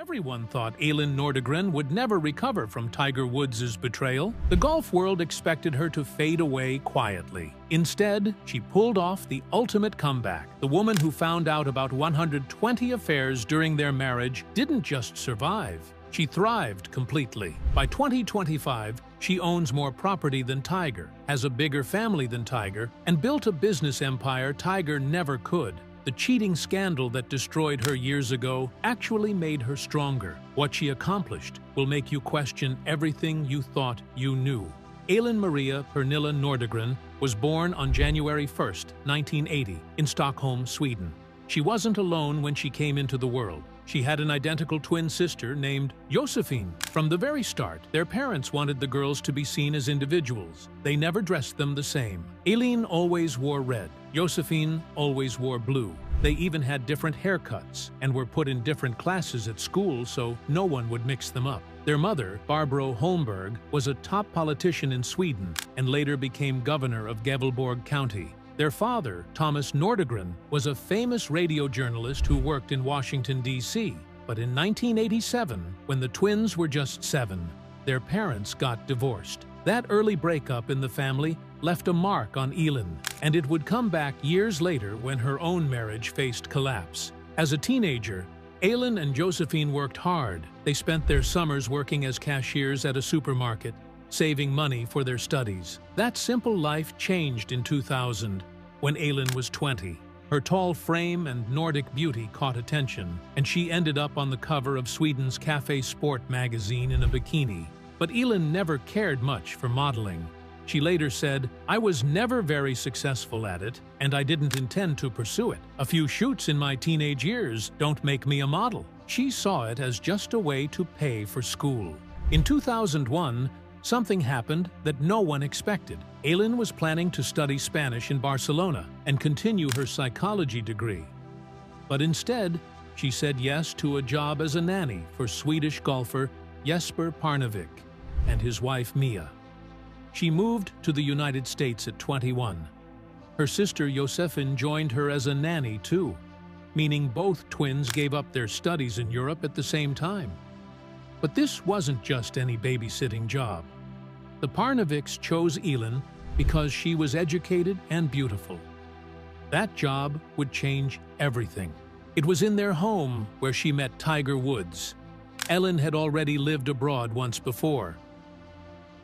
Everyone thought Elin Nordegren would never recover from Tiger Woods' betrayal. The golf world expected her to fade away quietly. Instead, she pulled off the ultimate comeback. The woman who found out about 120 affairs during their marriage didn't just survive. She thrived completely. By 2025, she owns more property than Tiger, has a bigger family than Tiger, and built a business empire Tiger never could. The cheating scandal that destroyed her years ago actually made her stronger. What she accomplished will make you question everything you thought you knew. Elin Maria Pernilla Nordegren was born on January 1, 1980, in Stockholm, Sweden. She wasn't alone when she came into the world. She had an identical twin sister named Josephine. From the very start, their parents wanted the girls to be seen as individuals. They never dressed them the same. Elin always wore red. Josephine always wore blue. They even had different haircuts and were put in different classes at school so no one would mix them up. Their mother, Barbro Holmberg, was a top politician in Sweden and later became governor of Gävleborg County. Their father, Thomas Nordegren, was a famous radio journalist who worked in Washington, D.C. But in 1987, when the twins were just 7, their parents got divorced. That early breakup in the family left a mark on Elin, and it would come back years later when her own marriage faced collapse. As a teenager, Elin and Josephine worked hard. They spent their summers working as cashiers at a supermarket, saving money for their studies. That simple life changed in 2000, when Elin was 20. Her tall frame and Nordic beauty caught attention, and she ended up on the cover of Sweden's Café Sport magazine in a bikini. But Elin never cared much for modeling. She later said, "I was never very successful at it, and I didn't intend to pursue it. A few shoots in my teenage years don't make me a model." She saw it as just a way to pay for school. In 2001, something happened that no one expected. Elin was planning to study Spanish in Barcelona and continue her psychology degree. But instead, she said yes to a job as a nanny for Swedish golfer Jesper Parnevik and his wife Mia. She moved to the United States at 21. Her sister Josephine joined her as a nanny too, meaning both twins gave up their studies in Europe at the same time. But this wasn't just any babysitting job. The Parneviks chose Elin because she was educated and beautiful. That job would change everything. It was in their home where she met Tiger Woods. Elin had already lived abroad once before.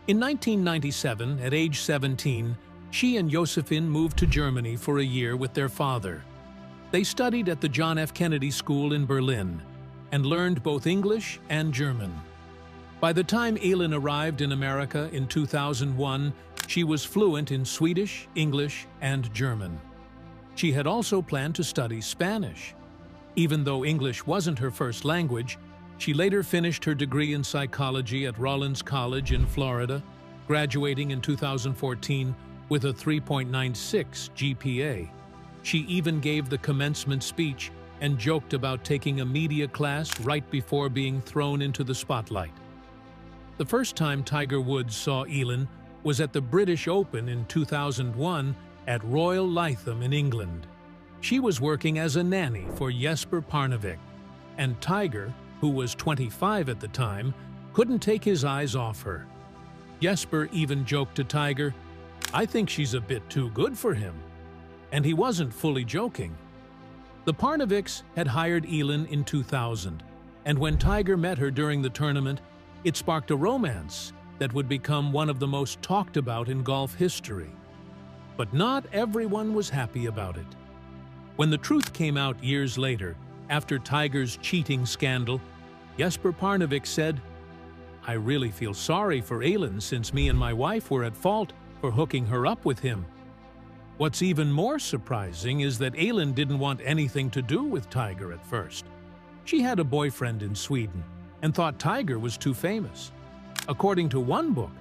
In 1997, at age 17, she and Josephine moved to Germany for a year with their father. They studied at the John F. Kennedy School in Berlin and learned both English and German. By the time Elin arrived in America in 2001, she was fluent in Swedish, English, and German. She had also planned to study Spanish. Even though English wasn't her first language, she later finished her degree in psychology at Rollins College in Florida, graduating in 2014 with a 3.96 GPA. She even gave the commencement speech and joked about taking a media class right before being thrown into the spotlight. The first time Tiger Woods saw Elin was at the British Open in 2001 at Royal Lytham in England. She was working as a nanny for Jesper Parnevik, and Tiger, who was 25 at the time, couldn't take his eyes off her. Jesper even joked to Tiger, "I think she's a bit too good for him." And he wasn't fully joking. The Parneviks had hired Elin in 2000, and when Tiger met her during the tournament, it sparked a romance that would become one of the most talked about in golf history. But not everyone was happy about it. When the truth came out years later, after Tiger's cheating scandal, Jesper Parnevik said, "I really feel sorry for Elin since me and my wife were at fault for hooking her up with him." What's even more surprising is that Elin didn't want anything to do with Tiger at first. She had a boyfriend in Sweden and thought Tiger was too famous. According to one book,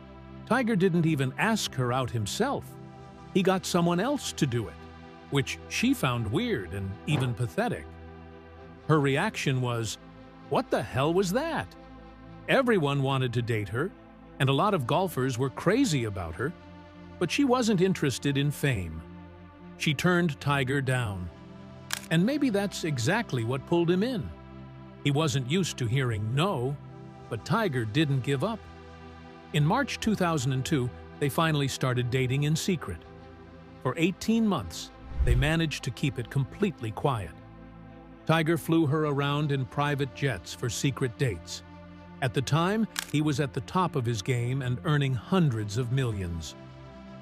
Tiger didn't even ask her out himself. He got someone else to do it, which she found weird and even pathetic. Her reaction was, "What the hell was that?" Everyone wanted to date her, and a lot of golfers were crazy about her, but she wasn't interested in fame. She turned Tiger down. And maybe that's exactly what pulled him in. He wasn't used to hearing no, but Tiger didn't give up. In March 2002, they finally started dating in secret. For 18 months, they managed to keep it completely quiet. Tiger flew her around in private jets for secret dates. At the time, he was at the top of his game and earning hundreds of millions.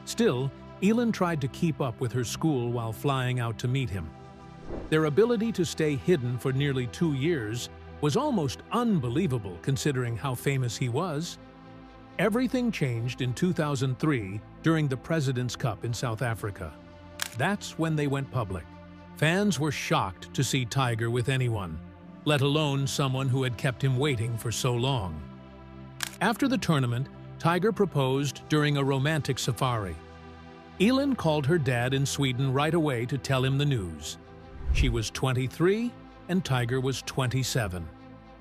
Still, Elin tried to keep up with her school while flying out to meet him. Their ability to stay hidden for nearly 2 years was almost unbelievable considering how famous he was. Everything changed in 2003 during the President's Cup in South Africa. That's when they went public. Fans were shocked to see Tiger with anyone, let alone someone who had kept him waiting for so long. After the tournament, Tiger proposed during a romantic safari. Elin called her dad in Sweden right away to tell him the news. She was 23 and Tiger was 27.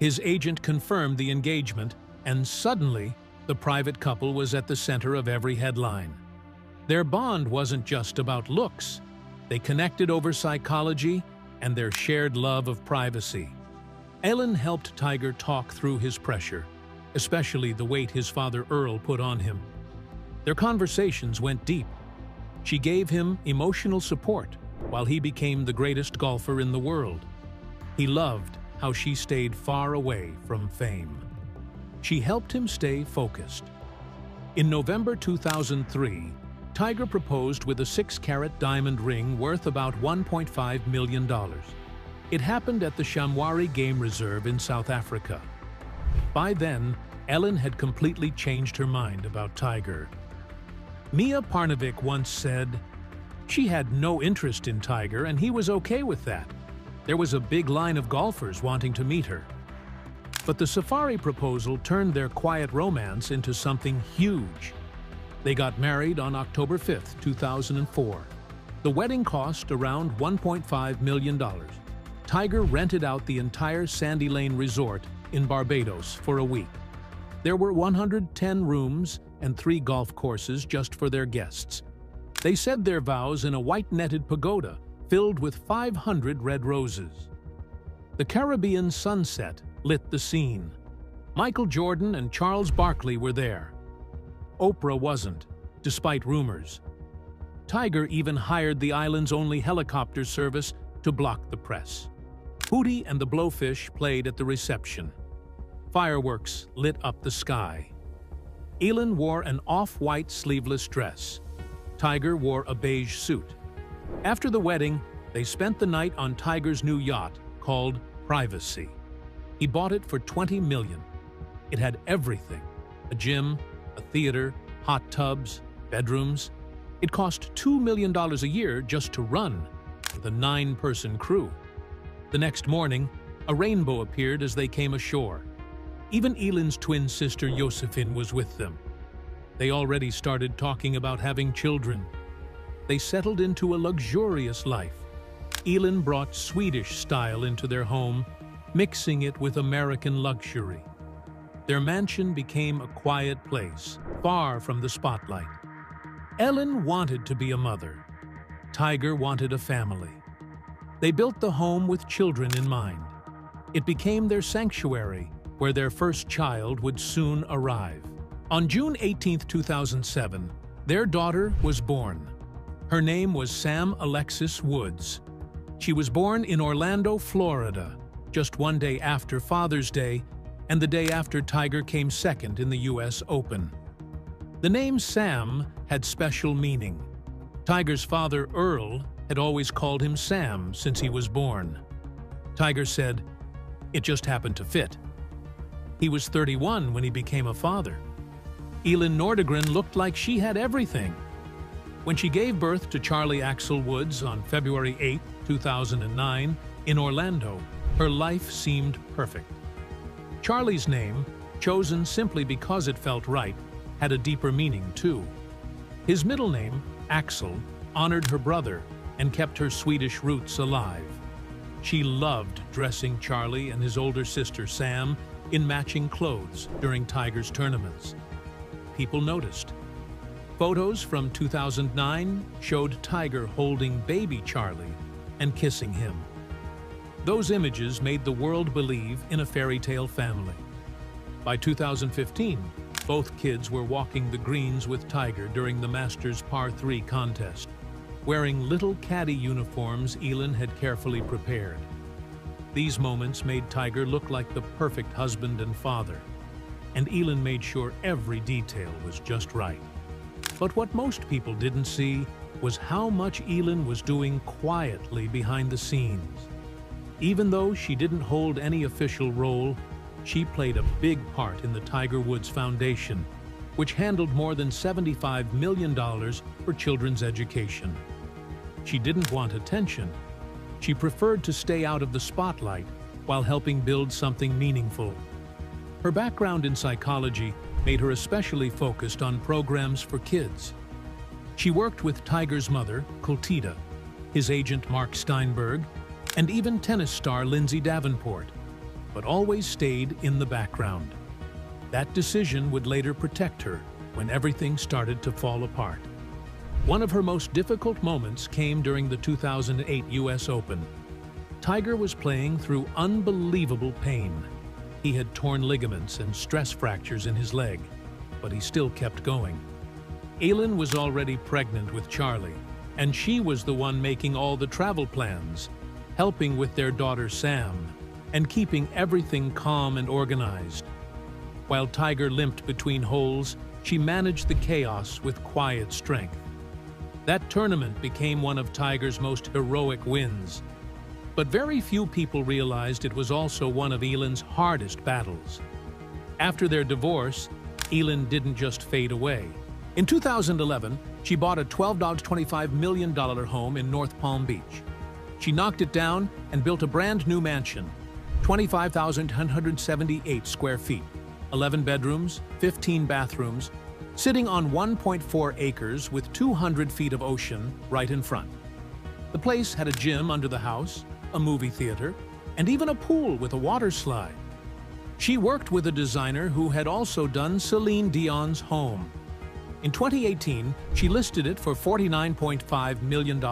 His agent confirmed the engagement, and suddenly, the private couple was at the center of every headline. Their bond wasn't just about looks. They connected over psychology and their shared love of privacy. Elin helped Tiger talk through his pressure, especially the weight his father Earl put on him. Their conversations went deep. She gave him emotional support while he became the greatest golfer in the world. He loved how she stayed far away from fame. She helped him stay focused. In November 2003, Tiger proposed with a 6-carat diamond ring worth about $1.5 million. It happened at the Shamwari Game Reserve in South Africa. By then, Elin had completely changed her mind about Tiger. Mia Parnevik once said, she had no interest in Tiger and he was okay with that. There was a big line of golfers wanting to meet her. But the safari proposal turned their quiet romance into something huge. They got married on October 5, 2004. The wedding cost around $1.5 million. Tiger rented out the entire Sandy Lane Resort in Barbados for a week. There were 110 rooms and 3 golf courses just for their guests. They said their vows in a white-netted pagoda filled with 500 red roses. The Caribbean sunset lit the scene. Michael Jordan and Charles Barkley were there. Oprah wasn't, despite rumors. Tiger even hired the island's only helicopter service to block the press. Hootie and the Blowfish played at the reception. Fireworks lit up the sky. Elin wore an off-white sleeveless dress. Tiger wore a beige suit. After the wedding, they spent the night on Tiger's new yacht called Privacy. He bought it for $20 million. It had everything: a gym, a theater, hot tubs, bedrooms. It cost $2 million a year just to run, with a 9-person crew. The next morning, a rainbow appeared as they came ashore. Even Elin's twin sister Josephine was with them. They already started talking about having children. They settled into a luxurious life. Elin brought Swedish style into their home, mixing it with American luxury. Their mansion became a quiet place, far from the spotlight. Elin wanted to be a mother. Tiger wanted a family. They built the home with children in mind. It became their sanctuary, where their first child would soon arrive. On June 18, 2007, their daughter was born. Her name was Sam Alexis Woods. She was born in Orlando, Florida, just one day after Father's Day and the day after Tiger came second in the U.S. Open. The name Sam had special meaning. Tiger's father, Earl, had always called him Sam since he was born. Tiger said, "It just happened to fit." He was 31 when he became a father. Elin Nordegren looked like she had everything. When she gave birth to Charlie Axel Woods on February 8, 2009, in Orlando, her life seemed perfect. Charlie's name, chosen simply because it felt right, had a deeper meaning too. His middle name, Axel, honored her brother and kept her Swedish roots alive. She loved dressing Charlie and his older sister Sam in matching clothes during Tiger's tournaments. People noticed. Photos from 2009 showed Tiger holding baby Charlie and kissing him. Those images made the world believe in a fairy tale family. By 2015, both kids were walking the greens with Tiger during the Masters Par 3 contest, wearing little caddy uniforms Elin had carefully prepared. These moments made Tiger look like the perfect husband and father, and Elin made sure every detail was just right. But what most people didn't see was how much Elin was doing quietly behind the scenes. Even though she didn't hold any official role, she played a big part in the Tiger Woods Foundation, which handled more than $75 million for children's education. She didn't want attention. She preferred to stay out of the spotlight while helping build something meaningful. Her background in psychology made her especially focused on programs for kids. She worked with Tiger's mother, Kultida, his agent Mark Steinberg, and even tennis star Lindsay Davenport, but always stayed in the background. That decision would later protect her when everything started to fall apart. One of her most difficult moments came during the 2008 US Open. Tiger was playing through unbelievable pain. He had torn ligaments and stress fractures in his leg, but he still kept going. Elin was already pregnant with Charlie, and she was the one making all the travel plans, helping with their daughter Sam, and keeping everything calm and organized. While Tiger limped between holes, she managed the chaos with quiet strength. That tournament became one of Tiger's most heroic wins. But very few people realized it was also one of Elin's hardest battles. After their divorce, Elin didn't just fade away. In 2011, she bought a $12.25 million home in North Palm Beach. She knocked it down and built a brand new mansion, 25,178 square feet, 11 bedrooms, 15 bathrooms, sitting on 1.4 acres with 200 feet of ocean right in front. The place had a gym under the house, a movie theater, and even a pool with a water slide. She worked with a designer who had also done Celine Dion's home. In 2018, she listed it for $49.5 million.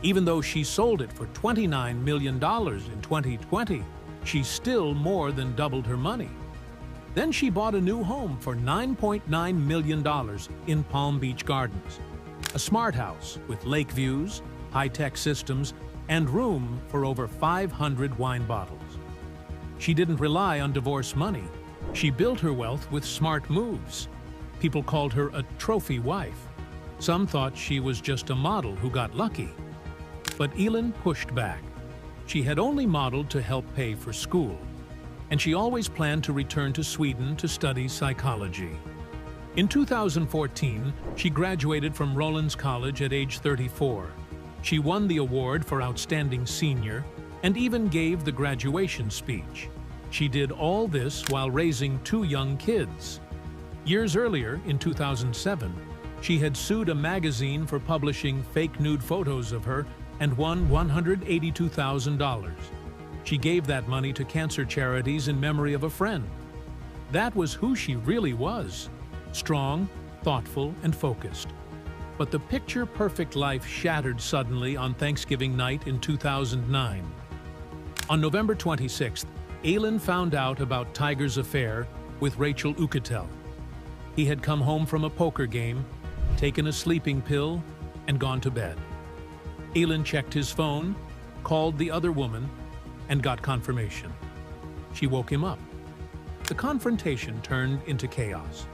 Even though she sold it for $29 million in 2020, she still more than doubled her money. Then she bought a new home for $9.9 million in Palm Beach Gardens, a smart house with lake views, high-tech systems, and room for over 500 wine bottles. She didn't rely on divorce money. She built her wealth with smart moves. People called her a trophy wife. Some thought she was just a model who got lucky. But Elin pushed back. She had only modeled to help pay for school, and she always planned to return to Sweden to study psychology. In 2014, she graduated from Rollins College at age 34. She won the award for Outstanding Senior and even gave the graduation speech. She did all this while raising 2 young kids. Years earlier, in 2007, she had sued a magazine for publishing fake nude photos of her and won $182,000. She gave that money to cancer charities in memory of a friend. That was who she really was: strong, thoughtful, and focused. But the picture-perfect life shattered suddenly on Thanksgiving night in 2009. On November 26th, Elin found out about Tiger's affair with Rachel Uchitel. He had come home from a poker game, taken a sleeping pill, and gone to bed. Elin checked his phone, called the other woman, and got confirmation. She woke him up. The confrontation turned into chaos.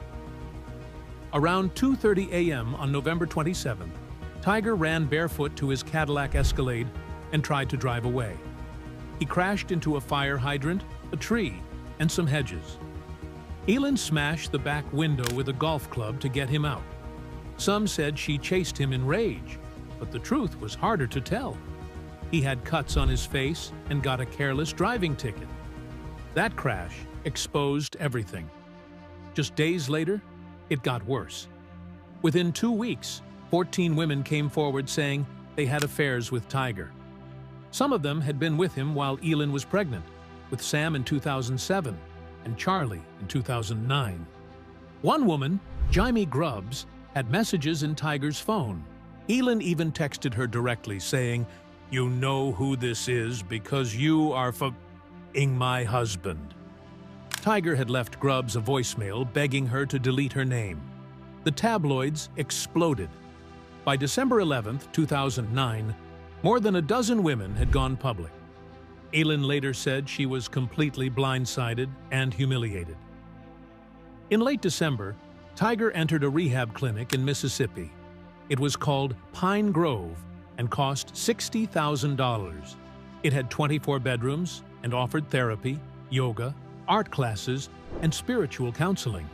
Around 2:30 a.m. on November 27th, Tiger ran barefoot to his Cadillac Escalade and tried to drive away. He crashed into a fire hydrant, a tree, and some hedges. Elin smashed the back window with a golf club to get him out. Some said she chased him in rage, but the truth was harder to tell. He had cuts on his face and got a careless driving ticket. That crash exposed everything. Just days later, it got worse. Within 2 weeks, 14 women came forward saying they had affairs with Tiger. Some of them had been with him while Elin was pregnant, with Sam in 2007 and Charlie in 2009. One woman, Jaime Grubbs, had messages in Tiger's phone. Elin even texted her directly saying, You know who this is because you are f***ing my husband." Tiger had left Grubbs a voicemail begging her to delete her name. The tabloids exploded. By December 11, 2009, more than a dozen women had gone public. Aileen later said she was completely blindsided and humiliated. In late December, Tiger entered a rehab clinic in Mississippi. It was called Pine Grove and cost $60,000. It had 24 bedrooms and offered therapy, yoga, art classes, and spiritual counseling.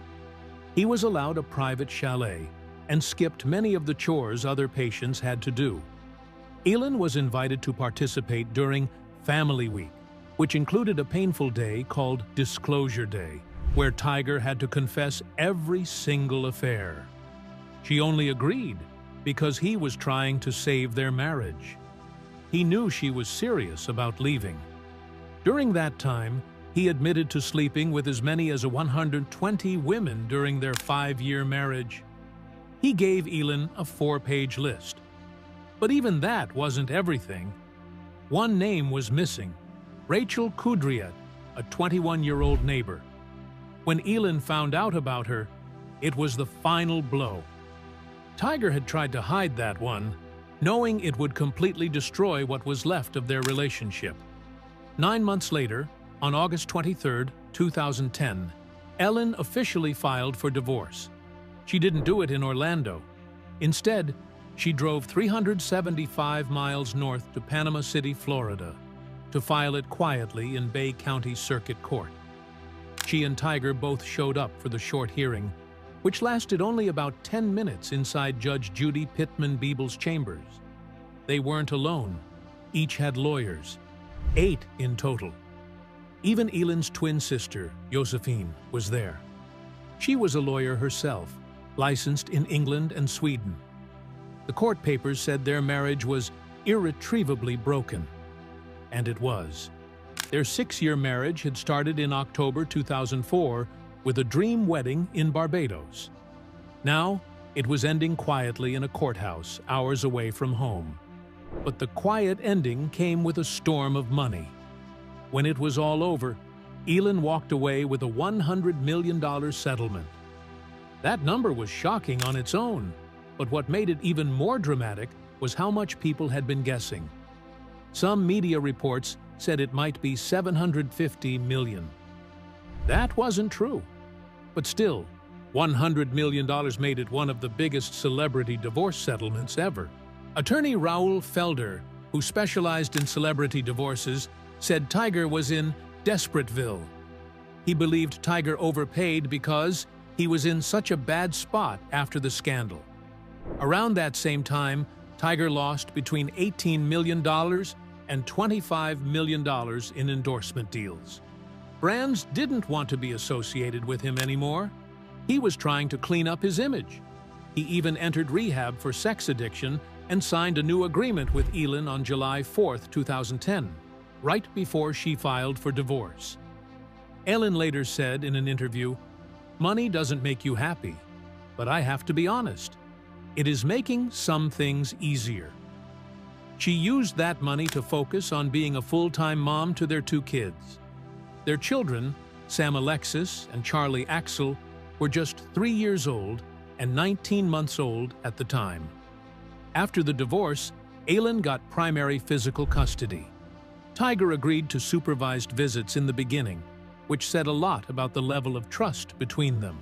He was allowed a private chalet and skipped many of the chores other patients had to do. Aileen was invited to participate during Family Week, which included a painful day called Disclosure Day, where Tiger had to confess every single affair. She only agreed because he was trying to save their marriage. He knew she was serious about leaving. During that time, he admitted to sleeping with as many as 120 women during their 5-year marriage. He gave Aileen a 4-page list. But even that wasn't everything. One name was missing: Rachel Kudriat, a 21-year-old neighbor. When Aileen found out about her, it was the final blow. Tiger had tried to hide that one, knowing it would completely destroy what was left of their relationship. 9 months later, on August 23, 2010, Ellen officially filed for divorce. She didn't do it in Orlando. Instead, she drove 375 miles north to Panama City, Florida, to file it quietly in Bay County Circuit Court. She and Tiger both showed up for the short hearing, which lasted only about 10 minutes inside Judge Judy Pittman Beeble's chambers. They weren't alone. Each had lawyers, 8 in total. Even Aileen's twin sister, Josephine, was there. She was a lawyer herself, licensed in England and Sweden. The court papers said their marriage was irretrievably broken. And it was. Their 6-year marriage had started in October 2004 with a dream wedding in Barbados. Now, it was ending quietly in a courthouse hours away from home. But the quiet ending came with a storm of money. When it was all over, Aileen walked away with a $100 million settlement. That number was shocking on its own, but what made it even more dramatic was how much people had been guessing. Some media reports said it might be $750 million. That wasn't true. But still, $100 million made it one of the biggest celebrity divorce settlements ever. Attorney Raul Felder, who specialized in celebrity divorces, said Tiger was in Desperateville. He believed Tiger overpaid because he was in such a bad spot after the scandal. Around that same time, Tiger lost between $18 million and $25 million in endorsement deals. Brands didn't want to be associated with him anymore. He was trying to clean up his image. He even entered rehab for sex addiction and signed a new agreement with Aileen on July 4, 2010, right before she filed for divorce. Aileen later said in an interview, "Money doesn't make you happy, but I have to be honest. It is making some things easier." She used that money to focus on being a full-time mom to their 2 kids. Their children, Sam Alexis and Charlie Axel, were just 3 years old and 19 months old at the time. After the divorce, Aileen got primary physical custody. Tiger agreed to supervised visits in the beginning, which said a lot about the level of trust between them.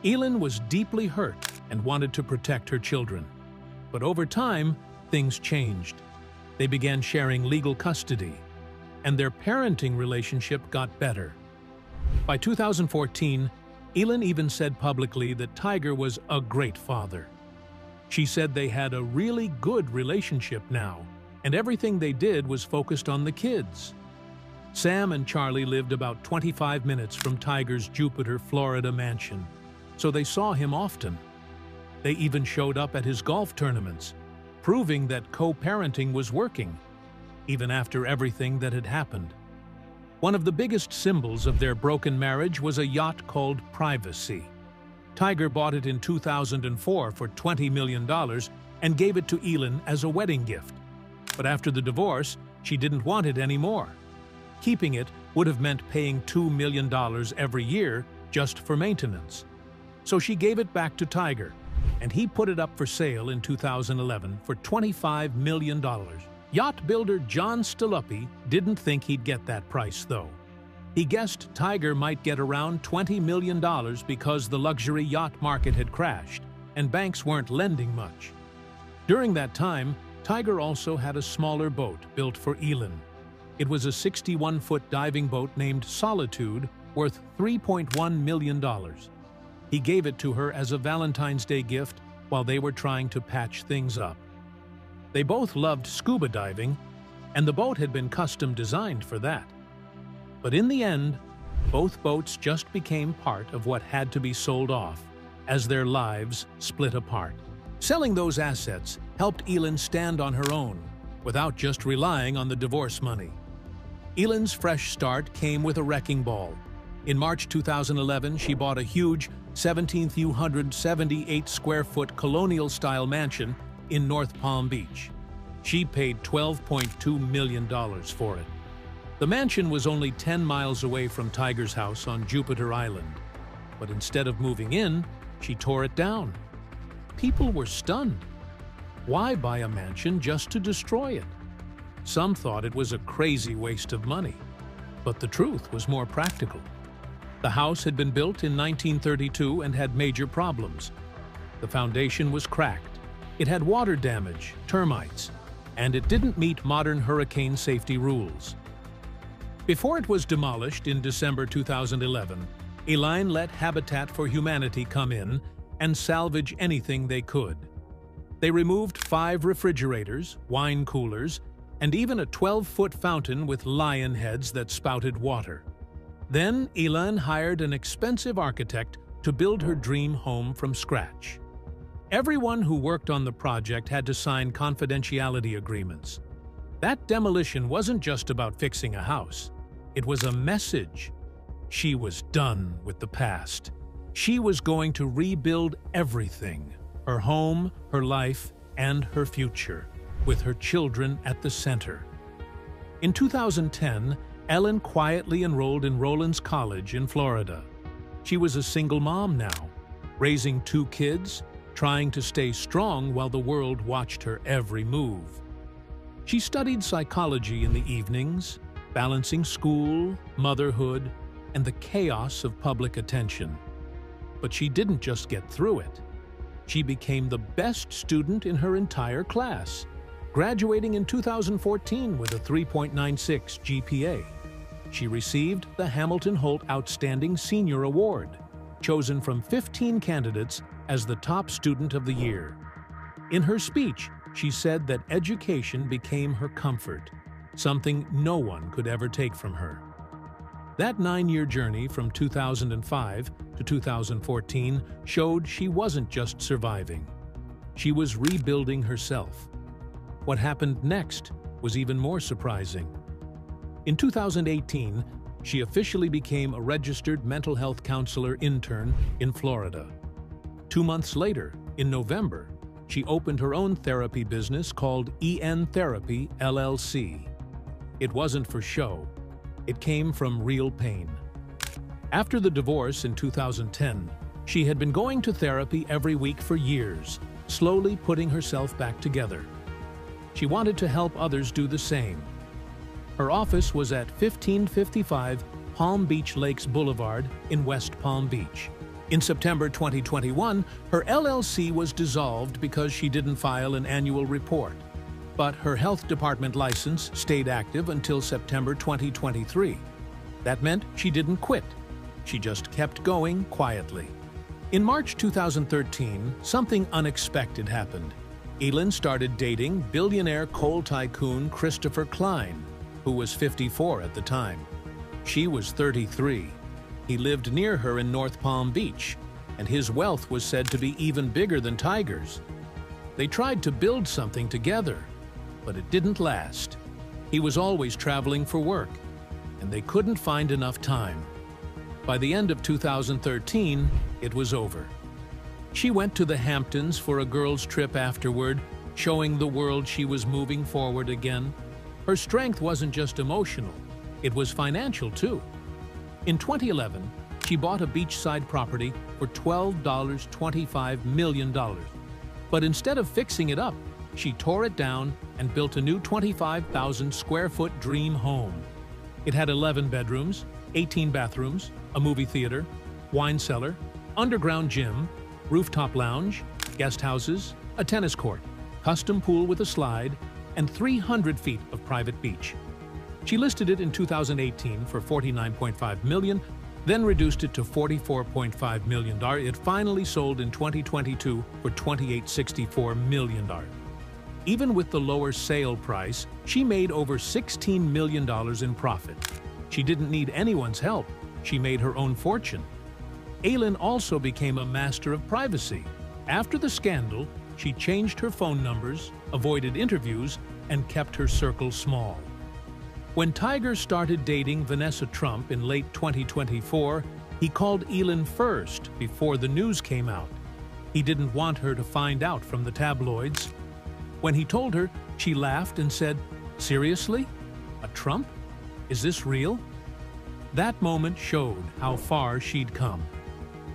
Aileen was deeply hurt and wanted to protect her children. But over time, things changed. They began sharing legal custody, and their parenting relationship got better. By 2014, Aileen even said publicly that Tiger was a great father. She said they had a really good relationship now, and everything they did was focused on the kids. Sam and Charlie lived about 25 minutes from Tiger's Jupiter, Florida mansion, so they saw him often. They even showed up at his golf tournaments, proving that co-parenting was working, even after everything that had happened. One of the biggest symbols of their broken marriage was a yacht called Privacy. Tiger bought it in 2004 for $20 million and gave it to Aileen as a wedding gift. But after the divorce, she didn't want it anymore. Keeping it would have meant paying $2 million every year just for maintenance. So she gave it back to Tiger, and he put it up for sale in 2011 for $25 million. Yacht builder John Staluppi didn't think he'd get that price, though. He guessed Tiger might get around $20 million because the luxury yacht market had crashed, and banks weren't lending much. During that time, Tiger also had a smaller boat built for Elin. It was a 61-foot diving boat named Solitude, worth $3.1 million. He gave it to her as a Valentine's Day gift while they were trying to patch things up. They both loved scuba diving, and the boat had been custom designed for that. But in the end, both boats just became part of what had to be sold off as their lives split apart. Selling those assets helped Elin stand on her own without just relying on the divorce money. Elin's fresh start came with a wrecking ball. In March 2011, she bought a huge 1,778-square-foot colonial-style mansion in North Palm Beach. She paid $12.2 million for it. The mansion was only 10 miles away from Tiger's house on Jupiter Island. But instead of moving in, she tore it down. People were stunned. Why buy a mansion just to destroy it? Some thought it was a crazy waste of money. But the truth was more practical. The house had been built in 1932 and had major problems. The foundation was cracked. It had water damage, termites, and it didn't meet modern hurricane safety rules. Before it was demolished in December 2011, Elin let Habitat for Humanity come in and salvage anything they could. They removed 5 refrigerators, wine coolers, and even a 12-foot fountain with lion heads that spouted water. Then Elin hired an expensive architect to build her dream home from scratch. Everyone who worked on the project had to sign confidentiality agreements. That demolition wasn't just about fixing a house. It was a message. She was done with the past. She was going to rebuild everything: her home, her life, and her future, with her children at the center. In 2010, Ellen quietly enrolled in Rollins College in Florida. She was a single mom now, raising 2 kids, trying to stay strong while the world watched her every move. She studied psychology in the evenings, balancing school, motherhood, and the chaos of public attention. But she didn't just get through it. She became the best student in her entire class, graduating in 2014 with a 3.96 GPA. She received the Hamilton Holt Outstanding Senior Award, chosen from 15 candidates as the top student of the year. In her speech, she said that education became her comfort, something no one could ever take from her. That 9-year journey from 2005 to 2014 showed she wasn't just surviving. She was rebuilding herself. What happened next was even more surprising. In 2018, she officially became a registered mental health counselor intern in Florida. 2 months later, in November, she opened her own therapy business called EN Therapy, LLC. It wasn't for show. It came from real pain. After the divorce in 2010, she had been going to therapy every week for years, slowly putting herself back together. She wanted to help others do the same. Her office was at 1555 Palm Beach Lakes Boulevard in West Palm Beach. In September 2021, her LLC was dissolved because she didn't file an annual report. But her health department license stayed active until September 2023. That meant she didn't quit. She just kept going quietly. In March 2013, something unexpected happened. Elin started dating billionaire coal tycoon Christopher Klein, who was 54 at the time. She was 33. He lived near her in North Palm Beach, and his wealth was said to be even bigger than Tiger's. They tried to build something together, but it didn't last. He was always traveling for work, and they couldn't find enough time. By the end of 2013, it was over. She went to the Hamptons for a girls' trip afterward, showing the world she was moving forward again. Her strength wasn't just emotional, it was financial too. In 2011, she bought a beachside property for $12.25 million. But instead of fixing it up, she tore it down and built a new 25,000 square foot dream home. It had 11 bedrooms, 18 bathrooms, a movie theater, wine cellar, underground gym, rooftop lounge, guest houses, a tennis court, custom pool with a slide, and 300 feet of private beach. She listed it in 2018 for $49.5 million, then reduced it to $44.5 million. It finally sold in 2022 for $28.64 million. Even with the lower sale price, she made over $16 million in profit. She didn't need anyone's help. She made her own fortune. Aylin also became a master of privacy. After the scandal, she changed her phone numbers, avoided interviews, and kept her circle small. When Tiger started dating Vanessa Trump in late 2024, he called Aylin first before the news came out. He didn't want her to find out from the tabloids. When he told her, she laughed and said, "Seriously? A Trump? Is this real?" That moment showed how far she'd come.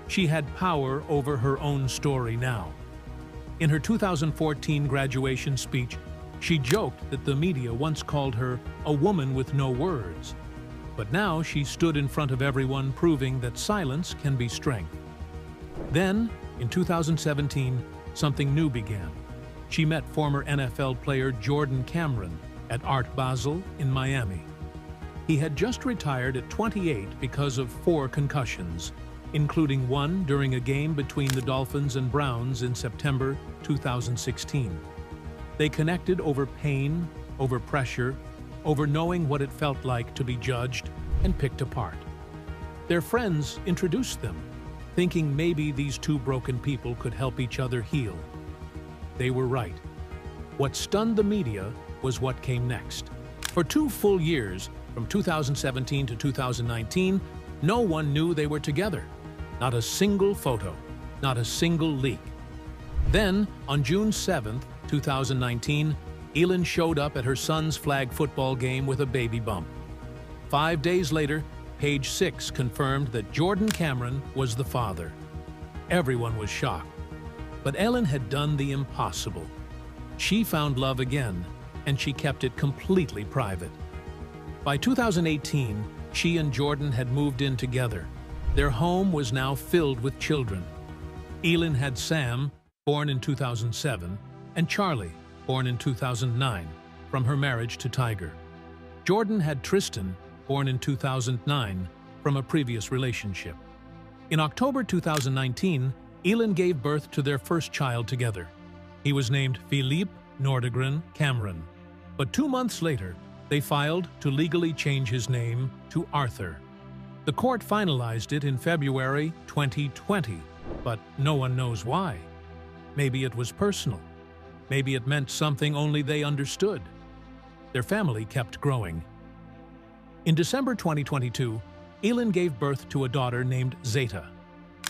She had power over her own story now. In her 2014 graduation speech, she joked that the media once called her a woman with no words. But now she stood in front of everyone, proving that silence can be strength. Then, in 2017, something new began. She met former NFL player Jordan Cameron at Art Basel in Miami. He had just retired at 28 because of 4 concussions, including one during a game between the Dolphins and Browns in September 2016. They connected over pain, over pressure, over knowing what it felt like to be judged and picked apart. Their friends introduced them, thinking maybe these two broken people could help each other heal. They were right. What stunned the media was what came next. For 2 full years, from 2017 to 2019, no one knew they were together. Not a single photo, not a single leak. Then, on June 7th, 2019, Aylin showed up at her son's flag football game with a baby bump. 5 days later, Page Six confirmed that Jordan Cameron was the father. Everyone was shocked. But Aylin had done the impossible. She found love again, and she kept it completely private. By 2018, she and Jordan had moved in together. Their home was now filled with children. Aylin had Sam, born in 2007, and Charlie, born in 2009, from her marriage to Tiger. Jordan had Tristan, born in 2009, from a previous relationship. In October 2019, Aylin gave birth to their first child together. He was named Philippe Nordegren Cameron. But 2 months later, they filed to legally change his name to Arthur. The court finalized it in February 2020, but no one knows why. Maybe it was personal. Maybe it meant something only they understood. Their family kept growing. In December 2022, Aylin gave birth to a daughter named Zeta.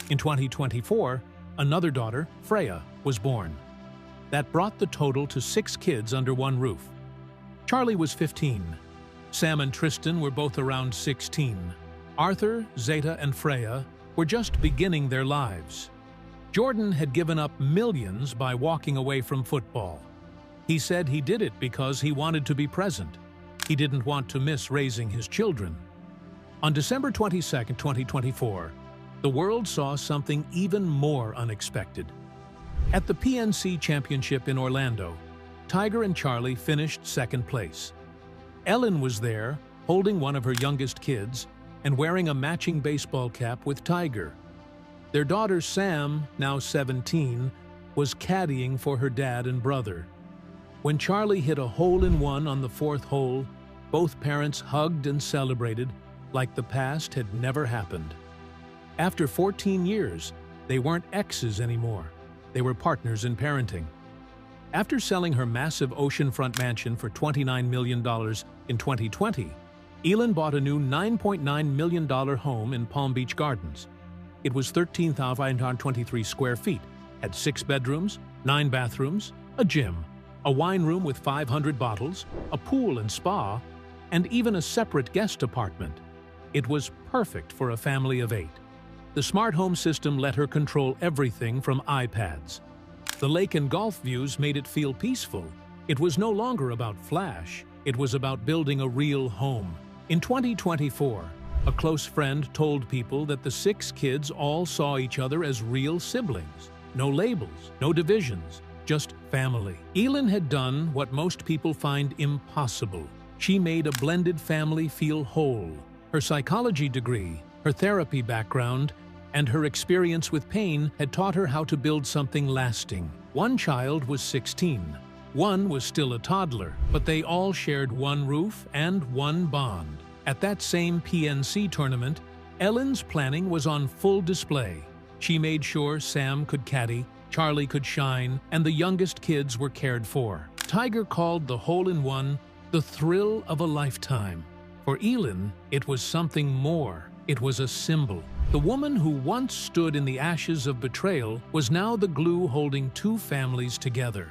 In 2024, another daughter, Freya, was born. That brought the total to 6 kids under one roof. Charlie was 15. Sam and Tristan were both around 16. Arthur, Zeta, and Freya were just beginning their lives. Jordan had given up millions by walking away from football. He said he did it because he wanted to be present. He didn't want to miss raising his children. On December 22, 2024, the world saw something even more unexpected. At the PNC Championship in Orlando, Tiger and Charlie finished second place. Ellen was there, holding one of her youngest kids and wearing a matching baseball cap with Tiger. Their daughter Sam, now 17, was caddying for her dad and brother. When Charlie hit a hole-in-one on the 4th hole, both parents hugged and celebrated like the past had never happened. After 14 years, they weren't exes anymore. They were partners in parenting. After selling her massive oceanfront mansion for $29 million in 2020, Aylin bought a new $9.9 million home in Palm Beach Gardens. It was 13,523 square feet, had 6 bedrooms, 9 bathrooms, a gym, a wine room with 500 bottles, a pool and spa, and even a separate guest apartment. It was perfect for a family of 8. The smart home system let her control everything from iPads. The lake and golf views made it feel peaceful. It was no longer about flash, it was about building a real home. In 2024, a close friend told people that the 6 kids all saw each other as real siblings. No labels, no divisions, just family. Elin had done what most people find impossible. She made a blended family feel whole. Her psychology degree, her therapy background, and her experience with pain had taught her how to build something lasting. One child was 16. One was still a toddler, but they all shared one roof and one bond. At that same PNC tournament, Elin's planning was on full display. She made sure Sam could caddy, Charlie could shine, and the youngest kids were cared for. Tiger called the hole-in-one the thrill of a lifetime. For Elin, it was something more. It was a symbol. The woman who once stood in the ashes of betrayal was now the glue holding 2 families together.